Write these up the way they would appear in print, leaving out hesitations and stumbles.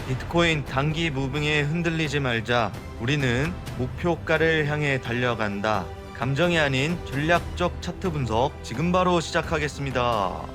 비트코인 단기 무빙에 흔들리지 말자. 우리는 목표가를 향해 달려간다. 감정이 아닌 전략적 차트 분석 지금 바로 시작하겠습니다.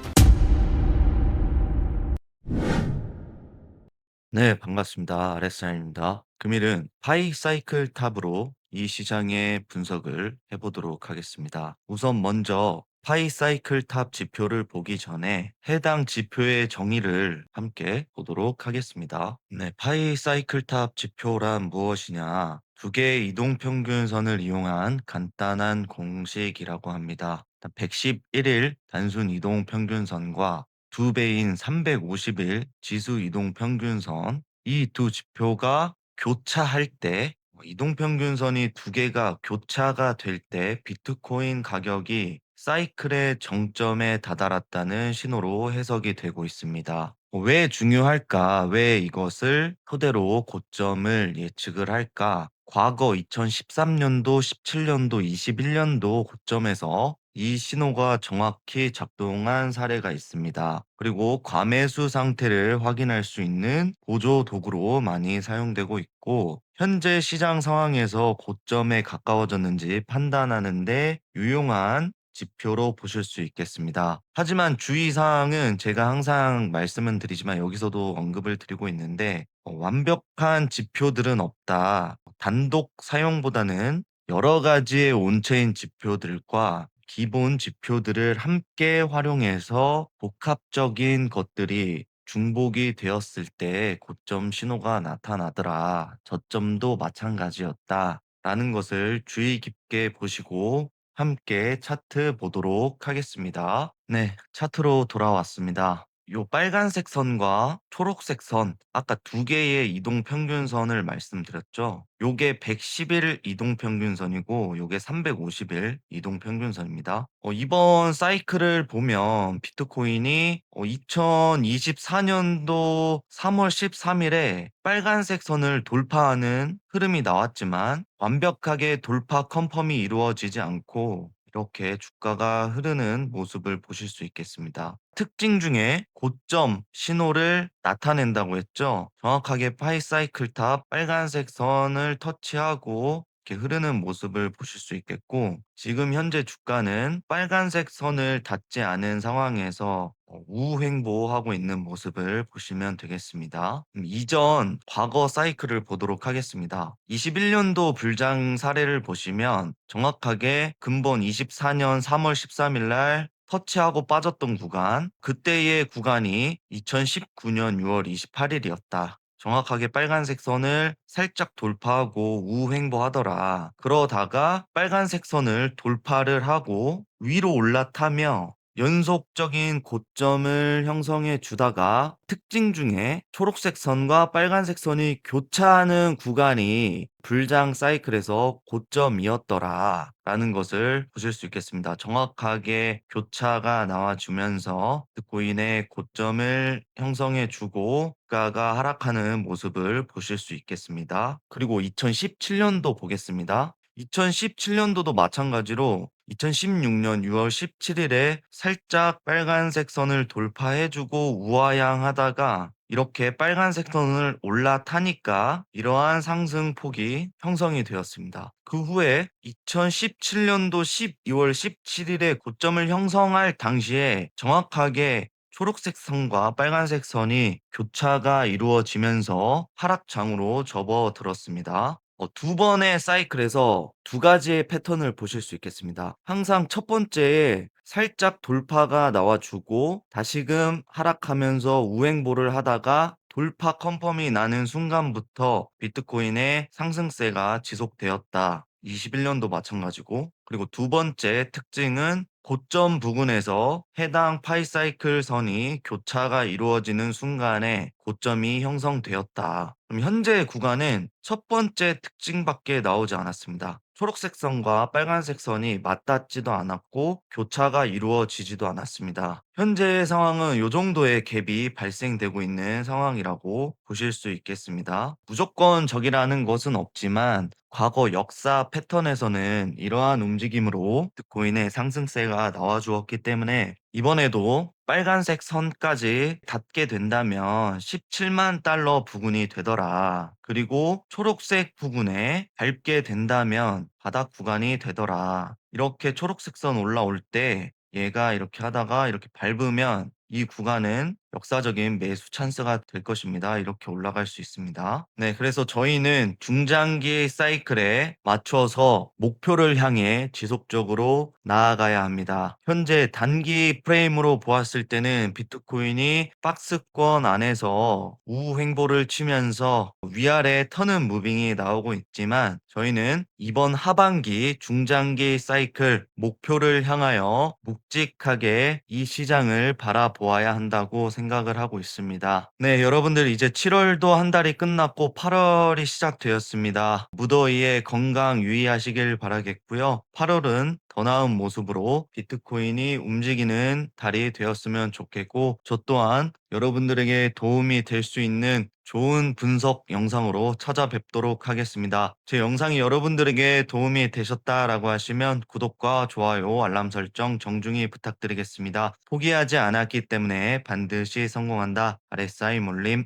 네, 반갑습니다. 알렉산입니다. 금일은 파이 사이클 탑으로 이 시장의 분석을 해보도록 하겠습니다. 우선 먼저 파이 사이클 탑 지표를 보기 전에 해당 지표의 정의를 함께 보도록 하겠습니다. 네, 파이 사이클 탑 지표란 무엇이냐? 두 개의 이동평균선을 이용한 간단한 공식이라고 합니다. 111일 단순 이동평균선과 두 배인 350일 지수 이동 평균선 이 두 지표가 교차할 때 이동 평균선이 두 개가 교차가 될 때 비트코인 가격이 사이클의 정점에 다다랐다는 신호로 해석이 되고 있습니다. 왜 중요할까? 왜 이것을 토대로 고점을 예측을 할까? 과거 2013년도, 17년도, 21년도 고점에서 이 신호가 정확히 작동한 사례가 있습니다. 그리고 과매수 상태를 확인할 수 있는 보조 도구로 많이 사용되고 있고, 현재 시장 상황에서 고점에 가까워졌는지 판단하는데 유용한 지표로 보실 수 있겠습니다. 하지만 주의사항은 제가 항상 말씀은 드리지만 여기서도 언급을 드리고 있는데, 완벽한 지표들은 없다. 단독 사용보다는 여러 가지의 온체인 지표들과 기본 지표들을 함께 활용해서 복합적인 것들이 중복이 되었을 때 고점 신호가 나타나더라. 저점도 마찬가지였다. 라는 것을 주의 깊게 보시고 함께 차트 보도록 하겠습니다. 네, 차트로 돌아왔습니다. 요 빨간색 선과 초록색 선, 아까 두 개의 이동 평균선을 말씀드렸죠. 요게 110일 이동 평균선이고 요게 350일 이동 평균선입니다. 이번 사이클을 보면 비트코인이 2024년도 3월 13일에 빨간색 선을 돌파하는 흐름이 나왔지만 완벽하게 돌파 컨펌이 이루어지지 않고 이렇게 주가가 흐르는 모습을 보실 수 있겠습니다. 특징 중에 고점 신호를 나타낸다고 했죠. 정확하게 파이 사이클 탑 빨간색 선을 터치하고 이렇게 흐르는 모습을 보실 수 있겠고, 지금 현재 주가는 빨간색 선을 닿지 않은 상황에서 우행보하고 있는 모습을 보시면 되겠습니다. 이전 과거 사이클을 보도록 하겠습니다. 21년도 불장 사례를 보시면 정확하게 근본 24년 3월 13일 날 터치하고 빠졌던 구간, 그때의 구간이 2019년 6월 28일이었다. 정확하게 빨간색 선을 살짝 돌파하고 우행보하더라. 그러다가 빨간색 선을 돌파를 하고 위로 올라타며 연속적인 고점을 형성해 주다가 특징 중에 초록색 선과 빨간색 선이 교차하는 구간이 불장 사이클에서 고점이었더라 라는 것을 보실 수 있겠습니다. 정확하게 교차가 나와주면서 비트코인의 고점을 형성해 주고 주가가 하락하는 모습을 보실 수 있겠습니다. 그리고 2017년도 보겠습니다. 2017년도도 마찬가지로 2016년 6월 17일에 살짝 빨간색 선을 돌파해주고 우하향하다가 이렇게 빨간색 선을 올라타니까 이러한 상승폭이 형성이 되었습니다. 그 후에 2017년도 12월 17일에 고점을 형성할 당시에 정확하게 초록색 선과 빨간색 선이 교차가 이루어지면서 하락장으로 접어들었습니다. 두 번의 사이클에서 두 가지의 패턴을 보실 수 있겠습니다. 항상 첫 번째에 살짝 돌파가 나와주고 다시금 하락하면서 우행보를 하다가 돌파 컨펌이 나는 순간부터 비트코인의 상승세가 지속되었다. 21년도 마찬가지고, 그리고 두 번째 특징은 고점 부근에서 해당 파이사이클 선이 교차가 이루어지는 순간에 고점이 형성되었다. 그럼 현재 구간은 첫 번째 특징밖에 나오지 않았습니다. 초록색 선과 빨간색 선이 맞닿지도 않았고 교차가 이루어지지도 않았습니다. 현재 상황은 이 정도의 갭이 발생되고 있는 상황이라고 보실 수 있겠습니다. 무조건 적이라는 것은 없지만 과거 역사 패턴에서는 이러한 움직임으로 비트코인의 상승세가 나와 주었기 때문에 이번에도 빨간색 선까지 닿게 된다면 17만 달러 부근이 되더라. 그리고 초록색 부근에 밟게 된다면 바닥 구간이 되더라. 이렇게 초록색 선 올라올 때 얘가 이렇게 하다가 이렇게 밟으면 이 구간은 역사적인 매수 찬스가 될 것입니다. 이렇게 올라갈 수 있습니다. 네, 그래서 저희는 중장기 사이클에 맞춰서 목표를 향해 지속적으로 나아가야 합니다. 현재 단기 프레임으로 보았을 때는 비트코인이 박스권 안에서 우후 횡보를 치면서 위아래 터는 무빙이 나오고 있지만 저희는 이번 하반기 중장기 사이클 목표를 향하여 묵직하게 이 시장을 바라보아야 한다고 생각을 하고 있습니다. 네, 여러분들 이제 7월도 한 달이 끝났고 8월이 시작되었습니다. 무더위에 건강 유의하시길 바라겠고요. 8월은 더 나은 모습으로 비트코인이 움직이는 달이 되었으면 좋겠고, 저 또한 여러분들에게 도움이 될 수 있는 좋은 분석 영상으로 찾아뵙도록 하겠습니다. 제 영상이 여러분들에게 도움이 되셨다라고 하시면 구독과 좋아요, 알람 설정 정중히 부탁드리겠습니다. 포기하지 않았기 때문에 반드시 성공한다. RSI 몰림.